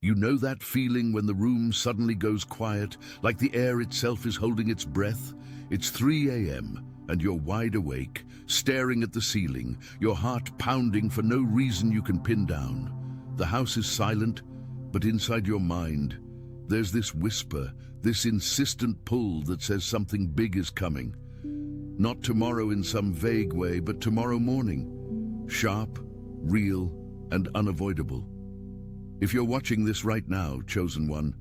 You know that feeling when the room suddenly goes quiet, like the air itself is holding its breath? It's 3 a.m. and you're wide awake, staring at the ceiling, your heart pounding for no reason you can pin down. The house is silent, but inside your mind, there's this whisper, this insistent pull that says something big is coming. Not tomorrow in some vague way, but tomorrow morning. Sharp, real, and unavoidable. If you're watching this right now, chosen one,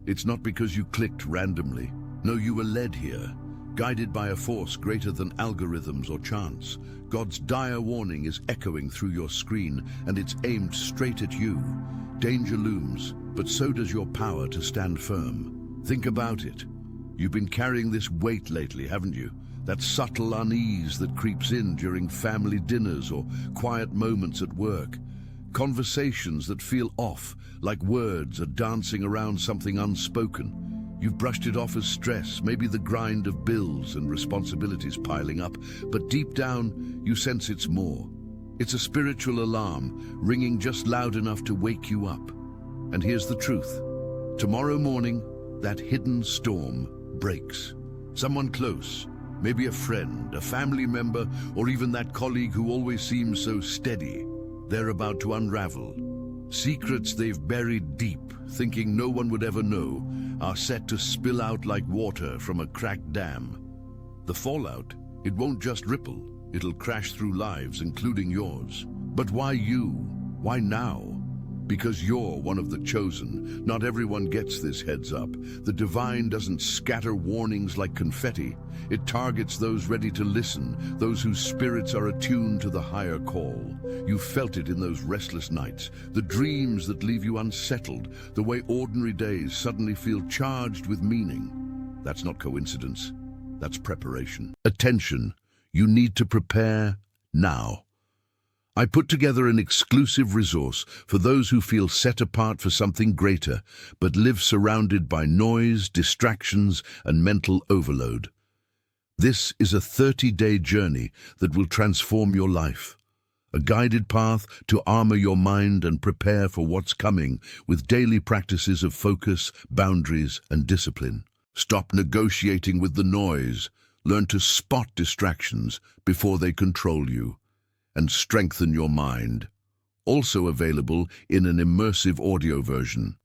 it's not because you clicked randomly. No, you were led here, guided by a force greater than algorithms or chance. God's dire warning is echoing through your screen, and it's aimed straight at you. Danger looms, but so does your power to stand firm. Think about it. You've been carrying this weight lately, haven't you? That subtle unease that creeps in during family dinners or quiet moments at work. Conversations that feel off, like words are dancing around something unspoken. You've brushed it off as stress, maybe the grind of bills and responsibilities piling up, but deep down, you sense it's more. It's a spiritual alarm, ringing just loud enough to wake you up. And here's the truth. Tomorrow morning, that hidden storm breaks. Someone close, maybe a friend, a family member, or even that colleague who always seems so steady. They're about to unravel. Secrets they've buried deep, thinking no one would ever know, are set to spill out like water from a cracked dam. The fallout, it won't just ripple, it'll crash through lives, including yours. But why you? Why now? Because you're one of the chosen. Not everyone gets this heads up. The divine doesn't scatter warnings like confetti. It targets those ready to listen, those whose spirits are attuned to the higher call. You felt it in those restless nights, the dreams that leave you unsettled, the way ordinary days suddenly feel charged with meaning. That's not coincidence. That's preparation. Attention. You need to prepare now. I put together an exclusive resource for those who feel set apart for something greater, but live surrounded by noise, distractions, and mental overload. This is a 30-day journey that will transform your life. A guided path to armor your mind and prepare for what's coming with daily practices of focus, boundaries, and discipline. Stop negotiating with the noise. Learn to spot distractions before they control you. And strengthen your mind. Also available in an immersive audio version.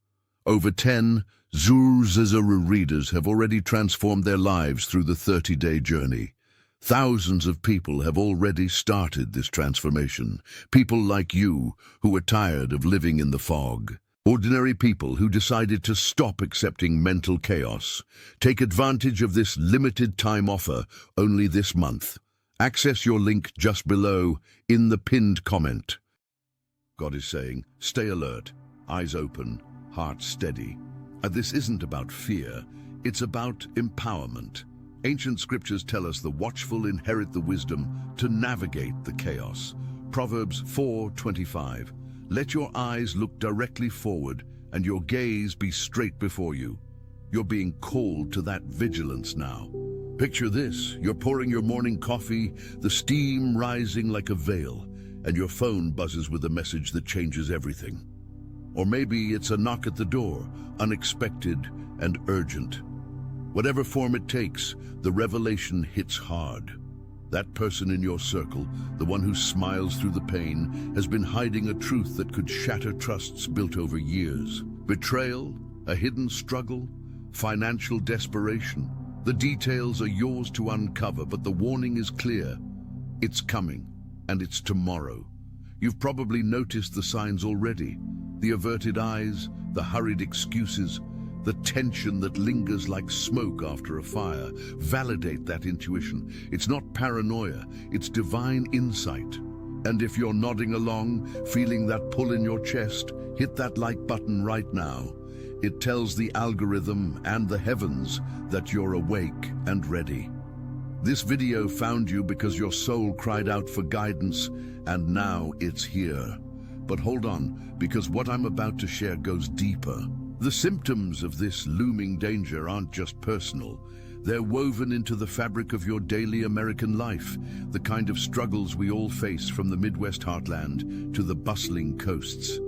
Over 10 Zuzazara readers have already transformed their lives through the 30-day journey. Thousands of people have already started this transformation. People like you who are tired of living in the fog. Ordinary people who decided to stop accepting mental chaos. Take advantage of this limited time offer only this month. Access your link just below in the pinned comment. God is saying, stay alert, eyes open, heart steady. And this isn't about fear, it's about empowerment. Ancient scriptures tell us the watchful inherit the wisdom to navigate the chaos. Proverbs 4:25. Let your eyes look directly forward and your gaze be straight before you. You're being called to that vigilance now. Picture this, you're pouring your morning coffee, the steam rising like a veil, and your phone buzzes with a message that changes everything. Or maybe it's a knock at the door, unexpected and urgent. Whatever form it takes, the revelation hits hard. That person in your circle, the one who smiles through the pain, has been hiding a truth that could shatter trusts built over years. Betrayal, a hidden struggle, financial desperation. The details are yours to uncover, but the warning is clear. It's coming, and it's tomorrow. You've probably noticed the signs already. The averted eyes, the hurried excuses, the tension that lingers like smoke after a fire. Validate that intuition. It's not paranoia, it's divine insight. And if you're nodding along, feeling that pull in your chest, hit that like button right now. It tells the algorithm and the heavens that you're awake and ready. This video found you because your soul cried out for guidance, and now it's here. But hold on, because what I'm about to share goes deeper. The symptoms of this looming danger aren't just personal. They're woven into the fabric of your daily American life, the kind of struggles we all face from the Midwest heartland to the bustling coasts.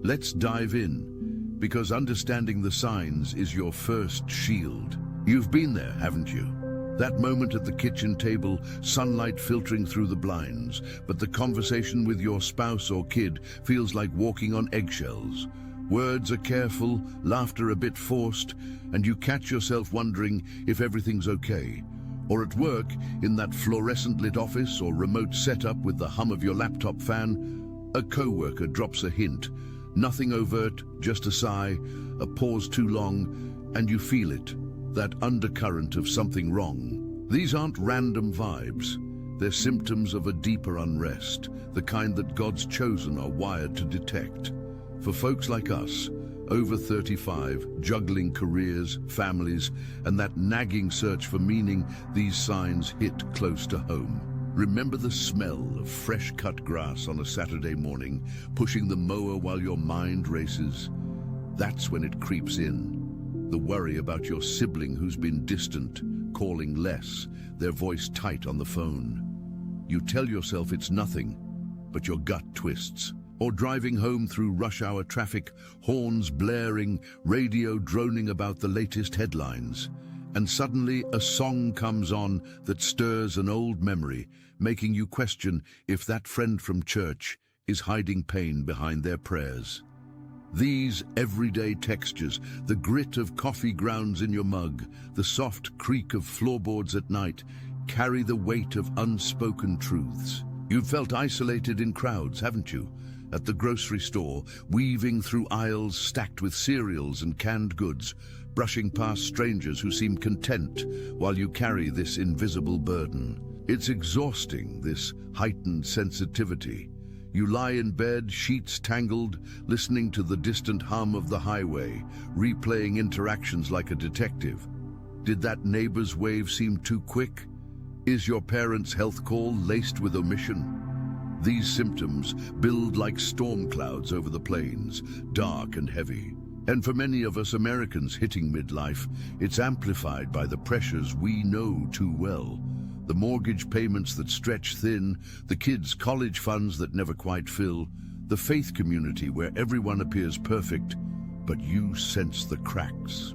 Let's dive in. Because understanding the signs is your first shield. You've been there, haven't you? That moment at the kitchen table, sunlight filtering through the blinds, but the conversation with your spouse or kid feels like walking on eggshells. Words are careful, laughter a bit forced, and you catch yourself wondering if everything's okay. Or at work, in that fluorescent-lit office or remote setup with the hum of your laptop fan, a coworker drops a hint. Nothing overt, just a sigh, a pause too long, and you feel it. That undercurrent of something wrong. These aren't random vibes. They're symptoms of a deeper unrest, the kind that God's chosen are wired to detect. For folks like us, over 35, juggling careers, families, and that nagging search for meaning, these signs hit close to home. Remember the smell of fresh-cut grass on a Saturday morning, pushing the mower while your mind races? That's when it creeps in. The worry about your sibling who's been distant, calling less, their voice tight on the phone. You tell yourself it's nothing, but your gut twists. Or driving home through rush hour traffic, horns blaring, radio droning about the latest headlines. And suddenly a song comes on that stirs an old memory, making you question if that friend from church is hiding pain behind their prayers. These everyday textures, the grit of coffee grounds in your mug, the soft creak of floorboards at night, carry the weight of unspoken truths. You've felt isolated in crowds, haven't you? At the grocery store, weaving through aisles stacked with cereals and canned goods, brushing past strangers who seem content while you carry this invisible burden. It's exhausting, this heightened sensitivity. You lie in bed, sheets tangled, listening to the distant hum of the highway, replaying interactions like a detective. Did that neighbor's wave seem too quick? Is your parents' health call laced with omission? These symptoms build like storm clouds over the plains, dark and heavy. And for many of us Americans hitting midlife, it's amplified by the pressures we know too well. The mortgage payments that stretch thin, the kids' college funds that never quite fill, the faith community where everyone appears perfect, but you sense the cracks.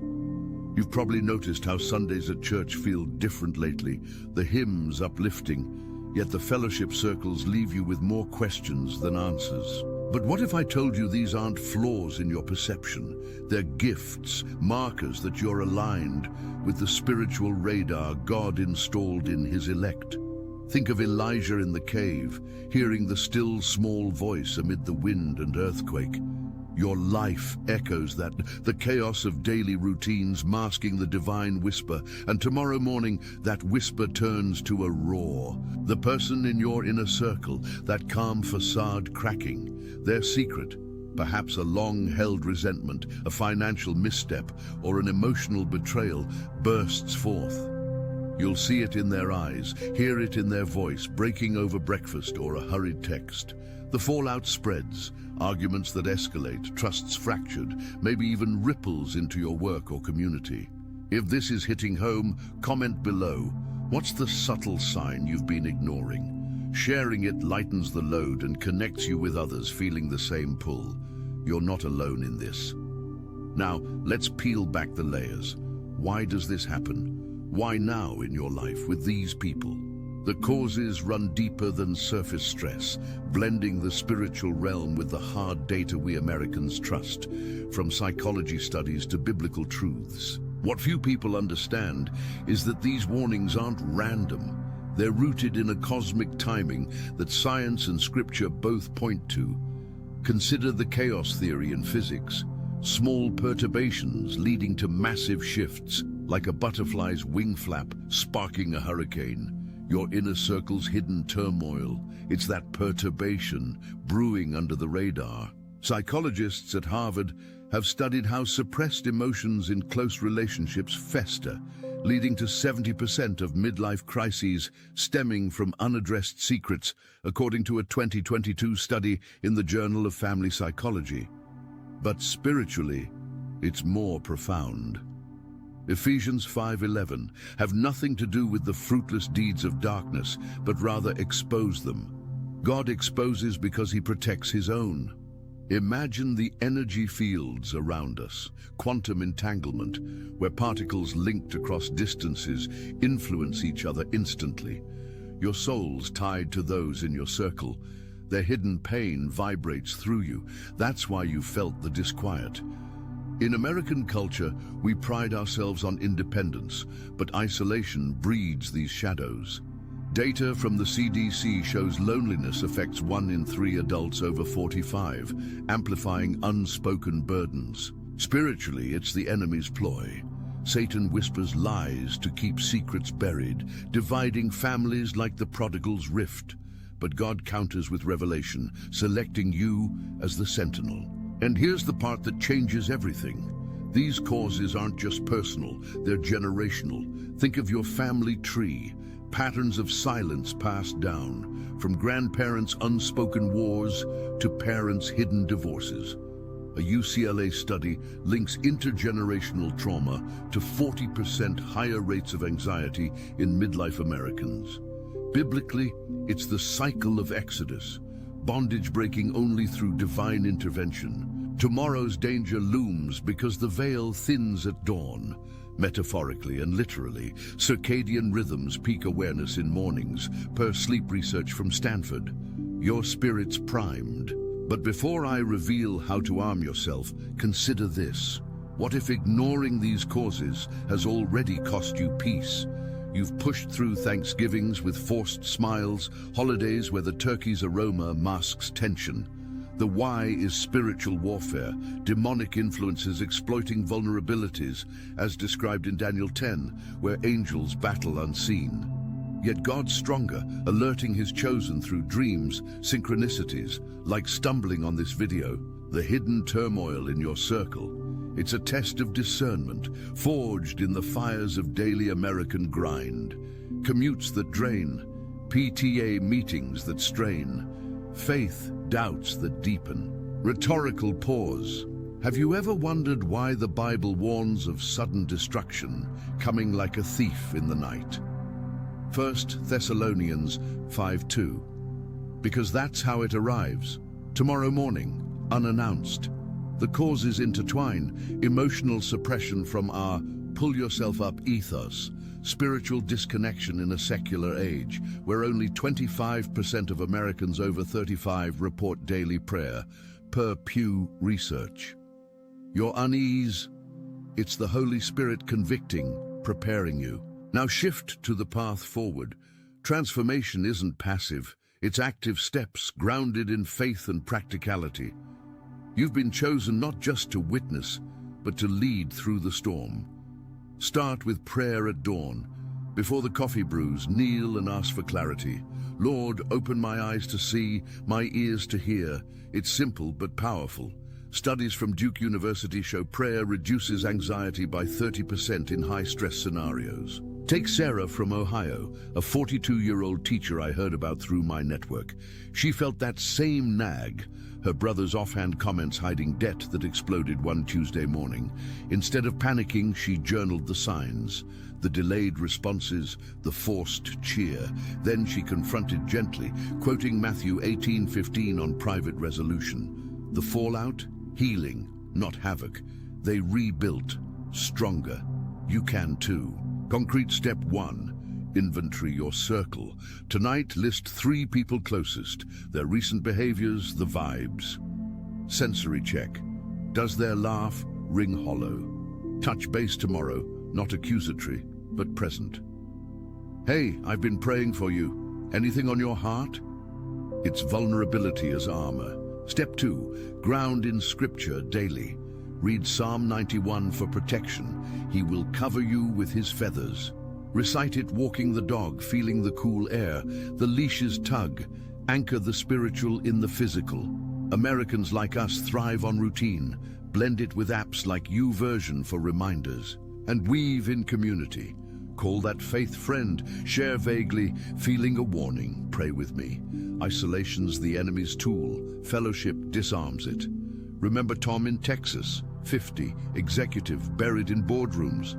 You've probably noticed how Sundays at church feel different lately, the hymns uplifting, yet the fellowship circles leave you with more questions than answers. But what if I told you these aren't flaws in your perception? They're gifts, markers that you're aligned with the spiritual radar God installed in his elect. Think of Elijah in the cave, hearing the still small voice amid the wind and earthquake. Your life echoes that, the chaos of daily routines masking the divine whisper, and tomorrow morning that whisper turns to a roar. The person in your inner circle, that calm facade cracking, their secret, perhaps a long-held resentment, a financial misstep, or an emotional betrayal, bursts forth. You'll see it in their eyes, hear it in their voice, breaking over breakfast or a hurried text. The fallout spreads, arguments that escalate, trusts fractured, maybe even ripples into your work or community. If this is hitting home, comment below. What's the subtle sign you've been ignoring? Sharing it lightens the load and connects you with others feeling the same pull. You're not alone in this. Now, let's peel back the layers. Why does this happen? Why now in your life with these people? The causes run deeper than surface stress, blending the spiritual realm with the hard data we Americans trust, from psychology studies to biblical truths. What few people understand is that these warnings aren't random. They're rooted in a cosmic timing that science and scripture both point to. Consider the chaos theory in physics. Small perturbations leading to massive shifts, like a butterfly's wing flap sparking a hurricane. Your inner circle's hidden turmoil. It's that perturbation brewing under the radar. Psychologists at Harvard have studied how suppressed emotions in close relationships fester, leading to 70% of midlife crises stemming from unaddressed secrets, according to a 2022 study in the Journal of Family Psychology. But spiritually, it's more profound. Ephesians 5:11 have nothing to do with the fruitless deeds of darkness, but rather expose them. God exposes because he protects his own. Imagine the energy fields around us, quantum entanglement, where particles linked across distances influence each other instantly. Your soul's tied to those in your circle. Their hidden pain vibrates through you. That's why you felt the disquiet. In American culture, we pride ourselves on independence, but isolation breeds these shadows. Data from the CDC shows loneliness affects 1 in 3 adults over 45, amplifying unspoken burdens. Spiritually, it's the enemy's ploy. Satan whispers lies to keep secrets buried, dividing families like the prodigal's rift. But God counters with revelation, selecting you as the sentinel. And here's the part that changes everything. These causes aren't just personal, they're generational. Think of your family tree. Patterns of silence passed down, from grandparents' unspoken wars to parents' hidden divorces. A UCLA study links intergenerational trauma to 40% higher rates of anxiety in midlife Americans. Biblically, it's the cycle of Exodus, bondage breaking only through divine intervention. Tomorrow's danger looms because the veil thins at dawn. Metaphorically and literally, circadian rhythms peak awareness in mornings, per sleep research from Stanford. Your spirit's primed. But before I reveal how to arm yourself, consider this. What if ignoring these causes has already cost you peace? You've pushed through Thanksgivings with forced smiles, holidays where the turkey's aroma masks tension. The why is spiritual warfare, demonic influences exploiting vulnerabilities, as described in Daniel 10, where angels battle unseen. Yet God's stronger, alerting his chosen through dreams, synchronicities, like stumbling on this video, the hidden turmoil in your circle. It's a test of discernment, forged in the fires of daily American grind. Commutes that drain, PTA meetings that strain, faith doubts that deepen. Rhetorical pause. Have you ever wondered why the Bible warns of sudden destruction, coming like a thief in the night? 1 Thessalonians 5:2. Because that's how it arrives. Tomorrow morning, unannounced. The causes intertwine: emotional suppression from our pull yourself up ethos, spiritual disconnection in a secular age, where only 25% of Americans over 35 report daily prayer, per Pew Research. Your unease, it's the Holy Spirit convicting, preparing you. Now shift to the path forward. Transformation isn't passive, it's active steps grounded in faith and practicality. You've been chosen not just to witness, but to lead through the storm. Start with prayer at dawn. Before the coffee brews, kneel and ask for clarity. Lord, open my eyes to see, my ears to hear. It's simple but powerful. Studies from Duke University show prayer reduces anxiety by 30% in high-stress scenarios. Take Sarah from Ohio, a 42-year-old teacher I heard about through my network. She felt that same nag, her brother's offhand comments hiding debt that exploded one Tuesday morning. Instead of panicking, she journaled the signs, the delayed responses, the forced cheer. Then she confronted gently, quoting Matthew 18:15 on private resolution. The fallout? Healing, not havoc. They rebuilt, stronger. You can too. Concrete step 1. Inventory your circle. Tonight, list 3 people closest, their recent behaviors, the vibes. Sensory check. Does their laugh ring hollow? Touch base tomorrow, not accusatory, but present. Hey, I've been praying for you. Anything on your heart? It's vulnerability as armor. Step 2. Ground in Scripture daily. Read Psalm 91 for protection. He will cover you with his feathers. Recite it walking the dog, feeling the cool air, the leash's tug. Anchor the spiritual in the physical. Americans like us thrive on routine. Blend it with apps like YouVersion for reminders. And weave in community. Call that faith friend. Share vaguely, feeling a warning. Pray with me. Isolation's the enemy's tool. Fellowship disarms it. Remember Tom in Texas, 50, executive, buried in boardrooms.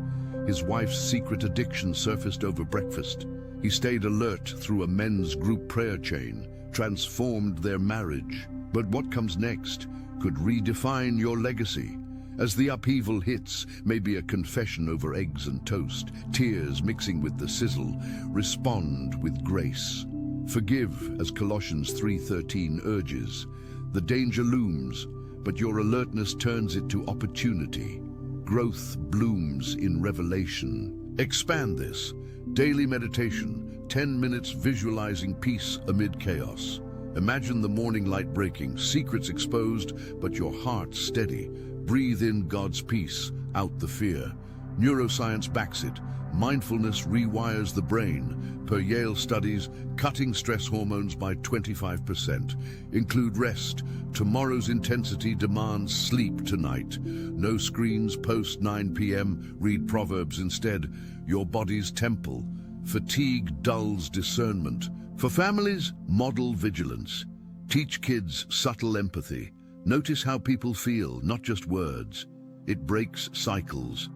His wife's secret addiction surfaced over breakfast. He stayed alert through a men's group prayer chain, transformed their marriage. But what comes next? could redefine your legacy. As the upheaval hits, maybe a confession over eggs and toast, tears mixing with the sizzle, respond with grace. Forgive, as Colossians 3:13 urges. The danger looms, but your alertness turns it to opportunity. Growth blooms in revelation. Expand this. Daily meditation, 10 minutes visualizing peace amid chaos. Imagine the morning light breaking, secrets exposed, but your heart steady. Breathe in God's peace, out the fear. Neuroscience backs it. Mindfulness rewires the brain. Per Yale studies, cutting stress hormones by 25%. Include rest. Tomorrow's intensity demands sleep tonight. No screens post 9 p.m. Read Proverbs instead. Your body's temple. Fatigue dulls discernment. For families, model vigilance. Teach kids subtle empathy. Notice how people feel, not just words. It breaks cycles.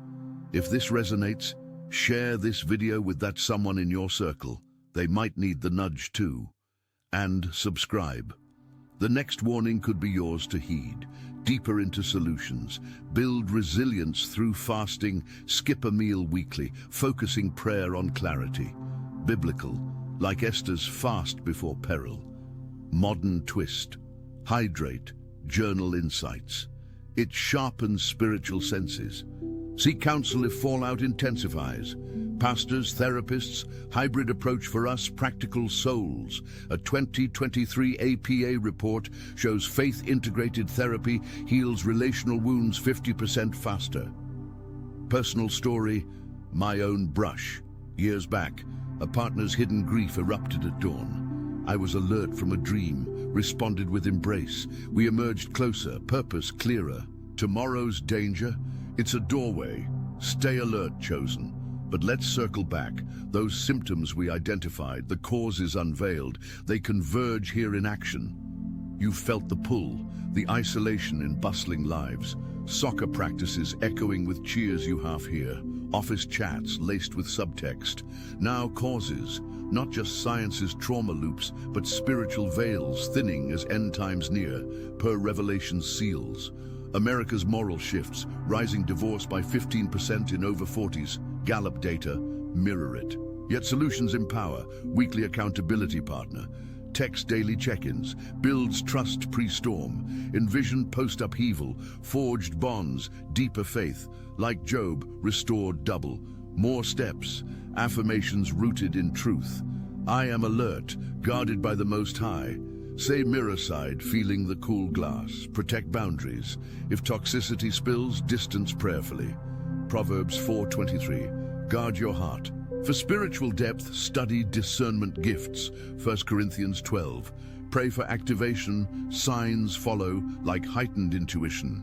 If this resonates, share this video with that someone in your circle. They might need the nudge too. And subscribe. The next warning could be yours to heed. Deeper into solutions. Build resilience through fasting. Skip a meal weekly, focusing prayer on clarity. Biblical, like Esther's fast before peril. Modern twist. Hydrate. Journal insights. It sharpens spiritual senses. Seek counsel if fallout intensifies. Pastors, therapists, hybrid approach for us, practical souls. A 2023 APA report shows faith-integrated therapy heals relational wounds 50% faster. Personal story, my own brush. Years back, a partner's hidden grief erupted at dawn. I was alert from a dream, responded with embrace. We emerged closer, purpose clearer. Tomorrow's danger? It's a doorway. Stay alert, chosen. But let's circle back. Those symptoms we identified, the causes unveiled, they converge here in action. You've felt the pull, the isolation in bustling lives. Soccer practices echoing with cheers you half hear. Office chats laced with subtext. Now causes, not just science's trauma loops, but spiritual veils thinning as end times near, per Revelation's seals. America's moral shifts, rising divorce by 15% in over 40s, Gallup data mirror it. Yet solutions empower, weekly accountability partner. Text daily check-ins, builds trust pre-storm, envision post-upheaval, forged bonds, deeper faith, like Job, restored double. More steps, affirmations rooted in truth. I am alert, guarded by the Most High. Say mirror side, feeling the cool glass. Protect boundaries. If toxicity spills, distance prayerfully. Proverbs 4:23. Guard your heart. For spiritual depth, study discernment gifts. 1 Corinthians 12. Pray for activation, signs follow like heightened intuition.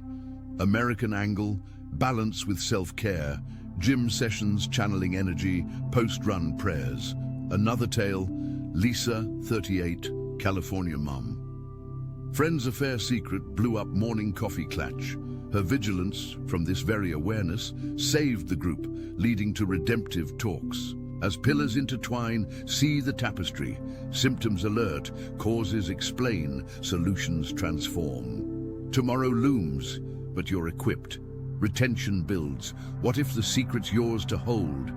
American angle, balance with self-care. Gym sessions channeling energy, post-run prayers. Another tale, Lisa, 38, California mom. Friend's affair secret blew up morning coffee clutch. Her vigilance, from this very awareness, saved the group, leading to redemptive talks. As pillars intertwine, see the tapestry. Symptoms alert, causes explain, solutions transform. Tomorrow looms, but you're equipped. Retention builds. What if the secret's yours to hold?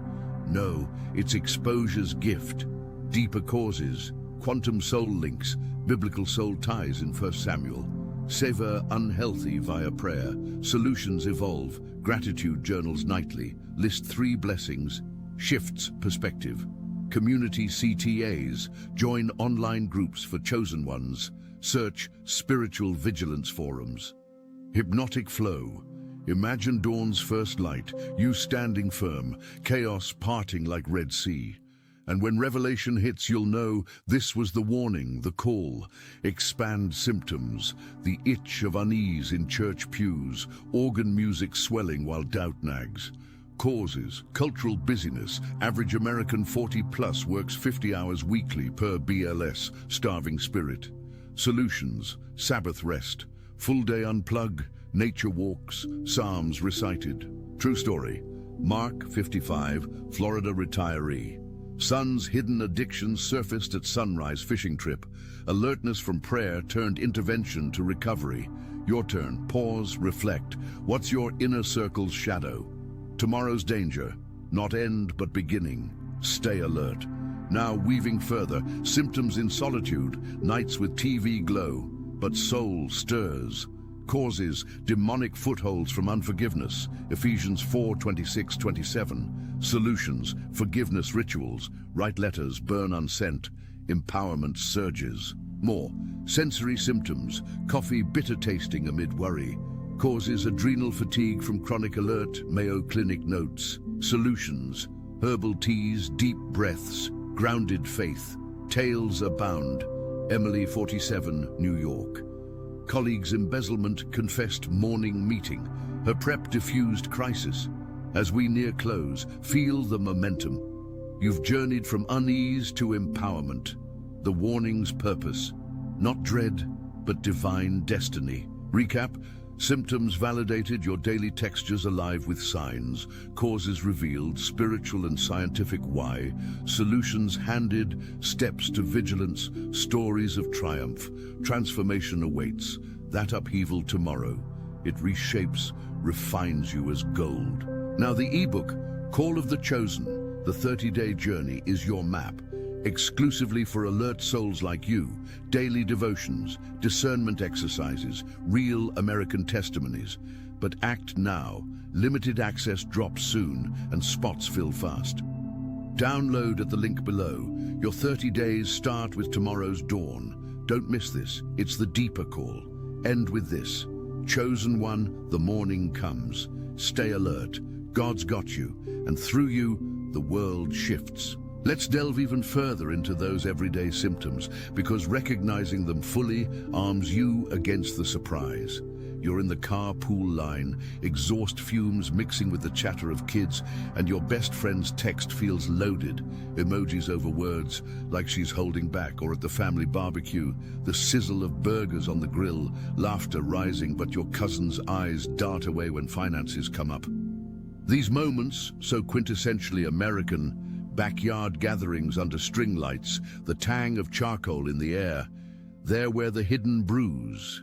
No, it's exposure's gift. Deeper causes, quantum soul links, biblical soul ties in 1 Samuel. Savor unhealthy via prayer. Solutions evolve. Gratitude journals nightly. List 3 blessings. Shifts perspective. Community CTAs. Join online groups for chosen ones. Search spiritual vigilance forums. Hypnotic flow. Imagine dawn's first light, you standing firm, chaos parting like Red Sea. And when revelation hits, you'll know this was the warning, the call. Expand symptoms, the itch of unease in church pews, organ music swelling while doubt nags. Causes, cultural busyness, average American 40+ works 50 hours weekly per BLS, starving spirit. Solutions, Sabbath rest, full day unplug, nature walks, psalms recited. True story, Mark 55, Florida retiree. Son's hidden addictions surfaced at sunrise fishing trip. Alertness from prayer turned intervention to recovery. Your turn. Pause, reflect. What's your inner circle's shadow? Tomorrow's danger, not end but beginning. Stay alert. Now weaving further, symptoms in solitude, nights with TV glow, but soul stirs. Causes, demonic footholds from unforgiveness, Ephesians 4:26-27. Solutions, forgiveness rituals, write letters, burn unsent. Empowerment surges. More, sensory symptoms, coffee bitter tasting amid worry. Causes, adrenal fatigue from chronic alert, Mayo Clinic notes. Solutions, herbal teas, deep breaths, grounded faith. Tales abound, Emily 47, New York. Colleagues' embezzlement confessed morning meeting. Her prep diffused crisis. As we near close, feel the momentum. You've journeyed from unease to empowerment. The warning's purpose, not dread, but divine destiny. Recap, symptoms validated, your daily textures alive with signs, causes revealed, spiritual and scientific why, solutions handed, steps to vigilance, stories of triumph, transformation awaits, that upheaval tomorrow. It reshapes, refines you as gold. Now the ebook, Call of the Chosen, the 30-day journey is your map. Exclusively for alert souls like you, daily devotions, discernment exercises, real American testimonies. But act now. Limited access drops soon and spots fill fast. Download at the link below. Your 30 days start with tomorrow's dawn. Don't miss this. It's the deeper call. End with this. Chosen one, the morning comes. Stay alert. God's got you, and through you, the world shifts. Let's delve even further into those everyday symptoms, because recognizing them fully arms you against the surprise. You're in the carpool line, exhaust fumes mixing with the chatter of kids, and your best friend's text feels loaded. Emojis over words, like she's holding back, or at the family barbecue, the sizzle of burgers on the grill, laughter rising, but your cousin's eyes dart away when finances come up. These moments, so quintessentially American, backyard gatherings under string lights, the tang of charcoal in the air, they're where the hidden brews.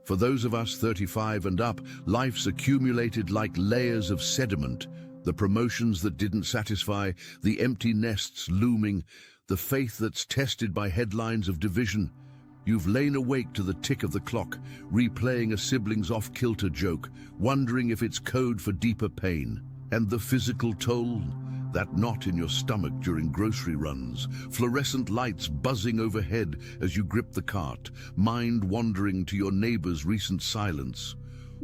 For those of us 35 and up, life's accumulated like layers of sediment, the promotions that didn't satisfy, the empty nests looming, the faith that's tested by headlines of division. You've lain awake to the tick of the clock, replaying a sibling's off-kilter joke, wondering if it's code for deeper pain. And the physical toll, that knot in your stomach during grocery runs, fluorescent lights buzzing overhead as you grip the cart, mind wandering to your neighbor's recent silence,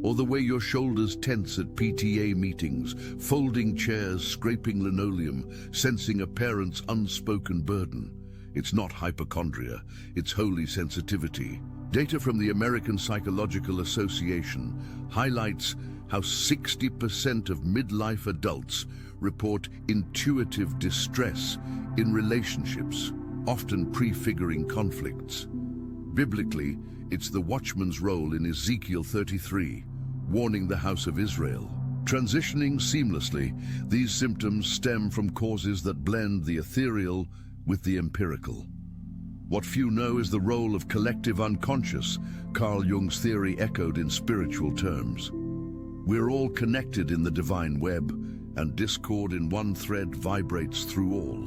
or the way your shoulders tense at PTA meetings, folding chairs, scraping linoleum, sensing a parent's unspoken burden. It's not hypochondria, it's holy sensitivity. Data from the American Psychological Association highlights how 60% of midlife adults report intuitive distress in relationships, often prefiguring conflicts. Biblically, it's the watchman's role in Ezekiel 33, warning the house of Israel. Transitioning seamlessly, these symptoms stem from causes that blend the ethereal with the empirical. What few know is the role of collective unconscious, Carl Jung's theory echoed in spiritual terms. We're all connected in the divine web, and discord in one thread vibrates through all.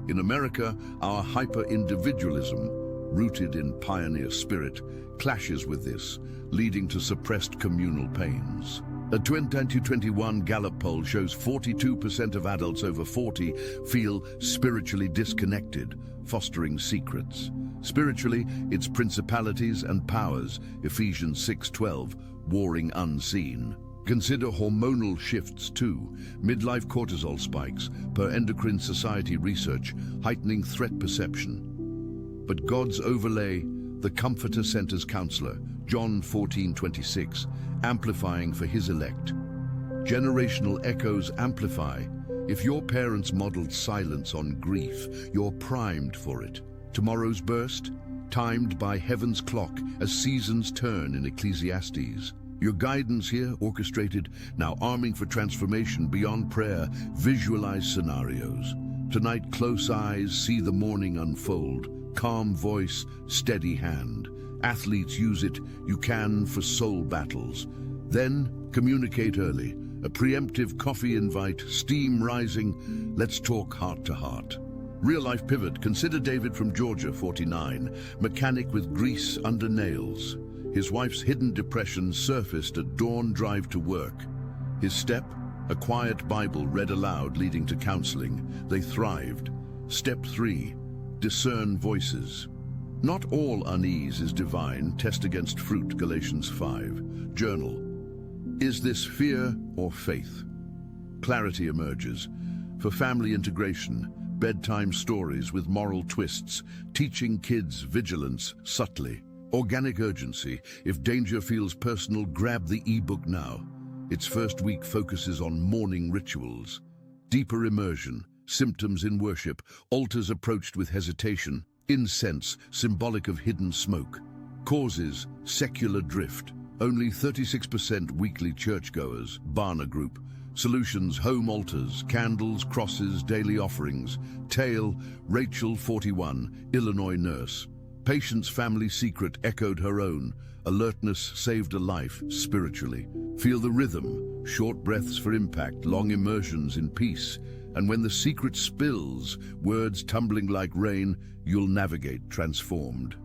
In America, our hyper-individualism, rooted in pioneer spirit, clashes with this, leading to suppressed communal pains. A 2021 Gallup poll shows 42% of adults over 40 feel spiritually disconnected, fostering secrets. Spiritually, it's principalities and powers, Ephesians 6:12, warring unseen. Consider hormonal shifts too, midlife cortisol spikes, per Endocrine Society research, heightening threat perception. But God's overlay, the Comforter sent as counselor, John 14:26, amplifying for his elect. Generational echoes amplify. If your parents modeled silence on grief, you're primed for it. Tomorrow's burst, timed by heaven's clock as seasons turn in Ecclesiastes. Your guidance here, orchestrated, now arming for transformation beyond prayer, visualize scenarios. Tonight, close eyes see the morning unfold, calm voice, steady hand. Athletes use it, you can for soul battles. Then, communicate early. A preemptive coffee invite, steam rising. Let's talk heart to heart. Real-life pivot. Consider David from Georgia, 49, mechanic with grease under nails. His wife's hidden depression surfaced at dawn drive to work. His step? A quiet Bible read aloud leading to counseling. They thrived. Step 3. Discern voices. Not all unease is divine. Test against fruit, Galatians 5. Journal. Is this fear or faith? Clarity emerges. For family integration, bedtime stories with moral twists, teaching kids vigilance subtly. Organic urgency. If danger feels personal, grab the ebook now. Its first week focuses on morning rituals. Deeper immersion. Symptoms in worship. Altars approached with hesitation. Incense, symbolic of hidden smoke. Causes. Secular drift. Only 36% weekly churchgoers. Barna Group. Solutions, home altars, candles, crosses, daily offerings. Tale, Rachel, 41, Illinois nurse. Patient's family secret echoed her own. Alertness saved a life, spiritually. Feel the rhythm, short breaths for impact, long immersions in peace. And when the secret spills, words tumbling like rain, you'll navigate transformed.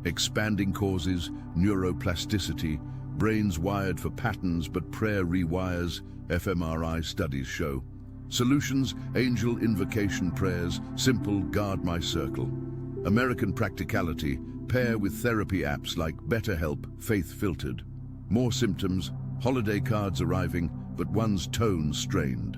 Expanding causes, neuroplasticity, brains wired for patterns but prayer rewires, fMRI studies show. Solutions, angel invocation prayers, simple guard my circle. American practicality, pair with therapy apps like BetterHelp, faith filtered. More symptoms, holiday cards arriving, but one's tone strained.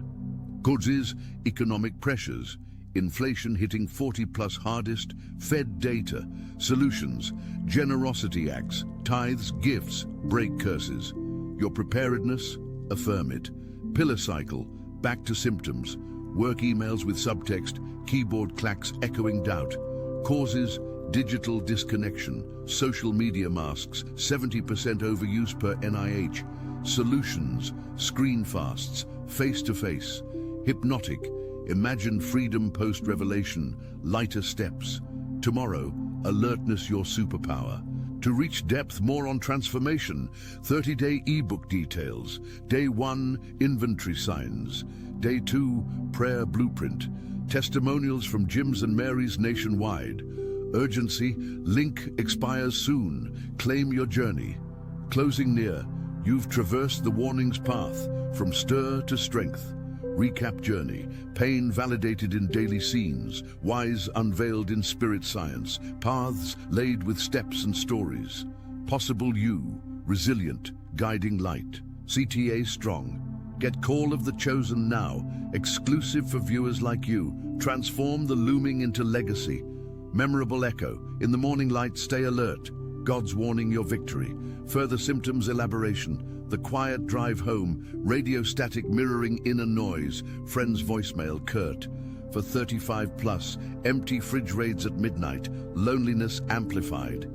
Causes, economic pressures, inflation hitting 40+ hardest, Fed data. Solutions, generosity acts, tithes, gifts, break curses. Your preparedness, affirm it. Pillar cycle, back to symptoms. Work emails with subtext, keyboard clacks echoing doubt. Causes, digital disconnection, social media masks, 70% overuse per NIH. Solutions, screen fasts, face-to-face. Hypnotic, imagine freedom post-revelation, lighter steps. Tomorrow, alertness your superpower. To reach depth, more on transformation. 30-day ebook details. Day 1, inventory signs. Day 2, prayer blueprint. Testimonials from Jims and Marys nationwide. Urgency, link expires soon. Claim your journey. Closing near, you've traversed the warning's path, from stir to strength. Recap journey, pain validated in daily scenes, wise unveiled in spirit science, paths laid with steps and stories. Possible you, resilient, guiding light. CTA strong. Get Call of the Chosen now, exclusive for viewers like you. Transform the looming into legacy. Memorable echo, in the morning light stay alert. God's warning your victory. Further symptoms elaboration. The quiet drive home, radio static mirroring inner noise, friend's voicemail curt. For 35+, empty fridge raids at midnight, loneliness amplified.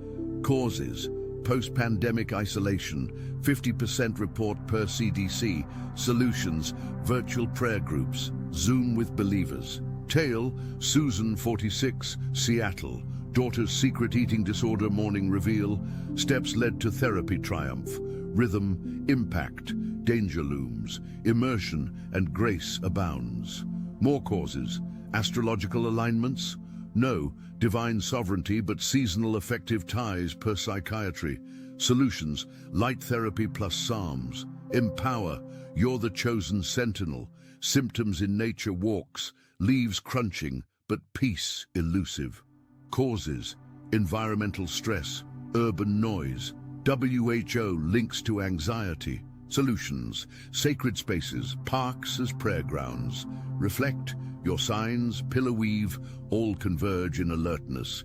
Causes, post-pandemic isolation, 50% report per CDC. Solutions, virtual prayer groups, Zoom with believers. Tale, Susan, 46, Seattle. Daughter's secret eating disorder morning reveal. Steps led to therapy triumph. Rhythm, impact, danger looms, immersion and grace abounds. More causes, astrological alignments? No, divine sovereignty but seasonal affective ties per psychiatry. Solutions, light therapy plus psalms. Empower, you're the chosen sentinel. Symptoms in nature walks, leaves crunching but peace elusive. Causes, environmental stress, urban noise. WHO links to anxiety. Solutions, sacred spaces, parks as prayer grounds. Reflect, your signs, pillar weave, all converge in alertness.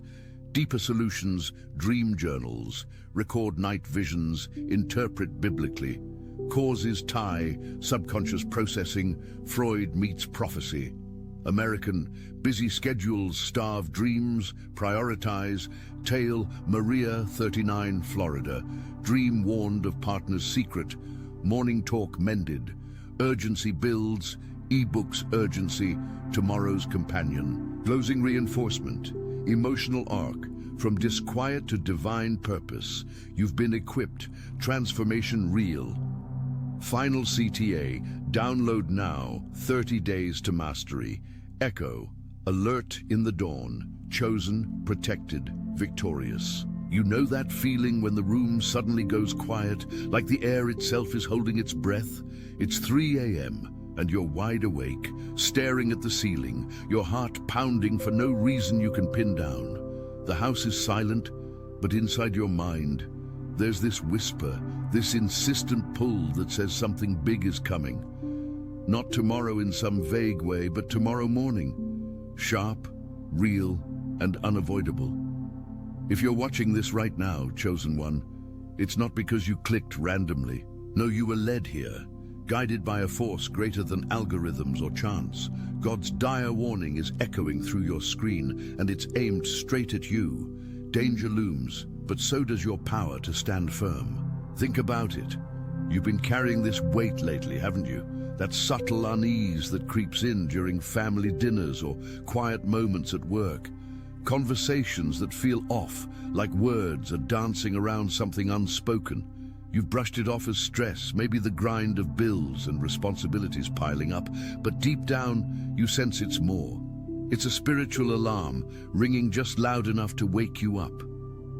Deeper solutions, dream journals. Record night visions, interpret biblically. Causes tie, subconscious processing, Freud meets prophecy. American, busy schedules, starved dreams, prioritize. Tale, Maria, 39, Florida. Dream warned of partner's secret. Morning talk mended. Urgency builds. Ebooks urgency. Tomorrow's companion. Closing reinforcement. Emotional arc. From disquiet to divine purpose, you've been equipped. Transformation real. Final CTA. Download now. 30 days to mastery. Echo. Alert in the dawn. Chosen, protected, victorious. You know that feeling when the room suddenly goes quiet, like the air itself is holding its breath? It's 3 a.m. and you're wide awake, staring at the ceiling, your heart pounding for no reason you can pin down. The house is silent, but inside your mind, there's this whisper, this insistent pull that says something big is coming. Not tomorrow in some vague way, but tomorrow morning. Sharp, real, and unavoidable. If you're watching this right now, chosen one, it's not because you clicked randomly. No, you were led here, guided by a force greater than algorithms or chance. God's dire warning is echoing through your screen, and it's aimed straight at you. Danger looms, but so does your power to stand firm. Think about it. You've been carrying this weight lately, haven't you? That subtle unease that creeps in during family dinners or quiet moments at work. Conversations that feel off, like words are dancing around something unspoken. You've brushed it off as stress, maybe the grind of bills and responsibilities piling up, but deep down, you sense it's more. It's a spiritual alarm, ringing just loud enough to wake you up.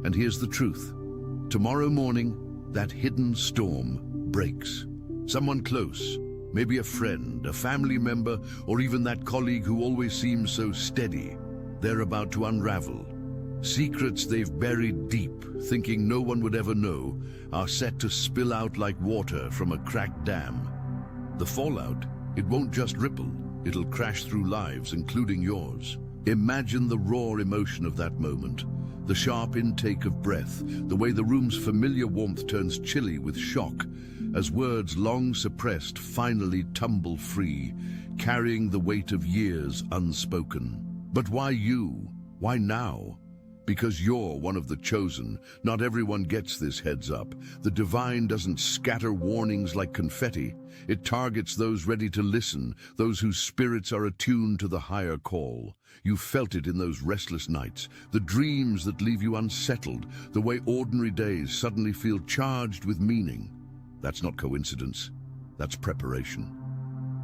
And here's the truth. Tomorrow morning, that hidden storm breaks. Someone close, maybe a friend, a family member, or even that colleague who always seems so steady. They're about to unravel. Secrets they've buried deep, thinking no one would ever know, are set to spill out like water from a cracked dam. The fallout, it won't just ripple, it'll crash through lives, including yours. Imagine the raw emotion of that moment, the sharp intake of breath, the way the room's familiar warmth turns chilly with shock, as words long suppressed finally tumble free, carrying the weight of years unspoken. But why you? Why now? Because you're one of the chosen. Not everyone gets this heads up. The divine doesn't scatter warnings like confetti. It targets those ready to listen, those whose spirits are attuned to the higher call. You felt it in those restless nights, the dreams that leave you unsettled, the way ordinary days suddenly feel charged with meaning. That's not coincidence. That's preparation.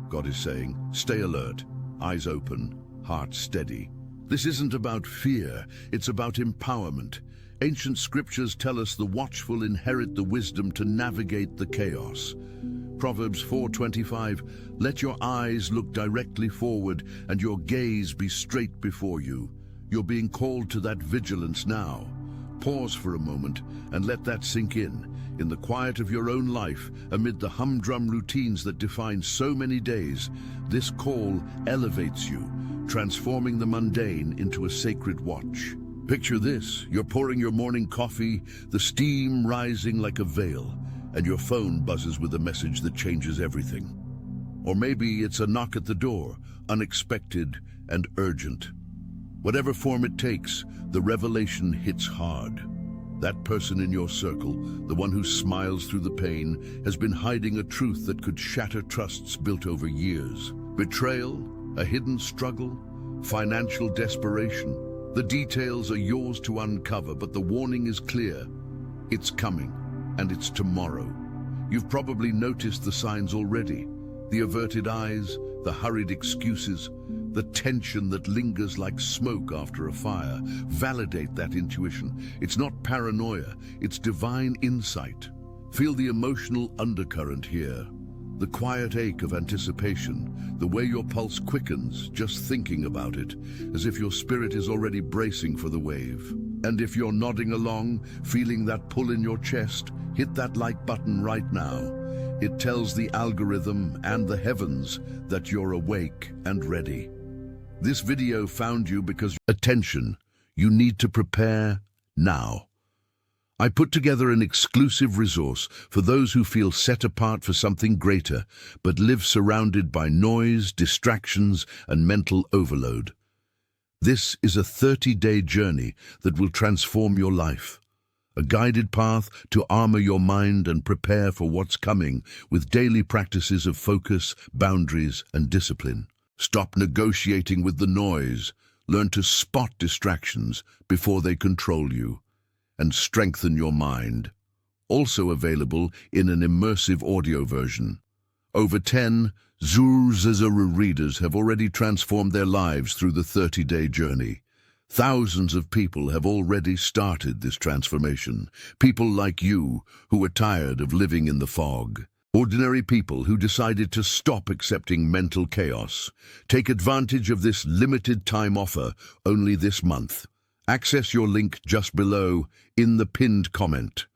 God is saying, stay alert, eyes open, heart steady. This isn't about fear, it's about empowerment. Ancient scriptures tell us the watchful inherit the wisdom to navigate the chaos. Proverbs 4:25, let your eyes look directly forward and your gaze be straight before you. You're being called to that vigilance now. Pause for a moment and let that sink in the quiet of your own life, amid the humdrum routines that define so many days. This call elevates you, transforming the mundane into a sacred watch. Picture this, you're pouring your morning coffee, the steam rising like a veil, and your phone buzzes with a message that changes everything. Or maybe it's a knock at the door, unexpected and urgent. Whatever form it takes, the revelation hits hard. That person in your circle, the one who smiles through the pain, has been hiding a truth that could shatter trusts built over years. Betrayal, a hidden struggle, financial desperation. The details are yours to uncover, but the warning is clear. It's coming, and it's tomorrow. You've probably noticed the signs already. The averted eyes, the hurried excuses, the tension that lingers like smoke after a fire. Validate that intuition. It's not paranoia, it's divine insight. Feel the emotional undercurrent here. The quiet ache of anticipation, the way your pulse quickens just thinking about it, as if your spirit is already bracing for the wave. And if you're nodding along, feeling that pull in your chest, hit that like button right now. It tells the algorithm and the heavens that you're awake and ready. This video found you because, attention, you need to prepare now. I put together an exclusive resource for those who feel set apart for something greater, but live surrounded by noise, distractions, and mental overload. This is a 30-day journey that will transform your life. A guided path to armor your mind and prepare for what's coming with daily practices of focus, boundaries, and discipline. Stop negotiating with the noise. Learn to spot distractions before they control you and strengthen your mind. Also available in an immersive audio version. Over 10 Zuzazuru readers have already transformed their lives through the 30-day journey. Thousands of people have already started this transformation. People like you who are tired of living in the fog. Ordinary people who decided to stop accepting mental chaos. Take advantage of this limited time offer only this month. Access your link just below in the pinned comment.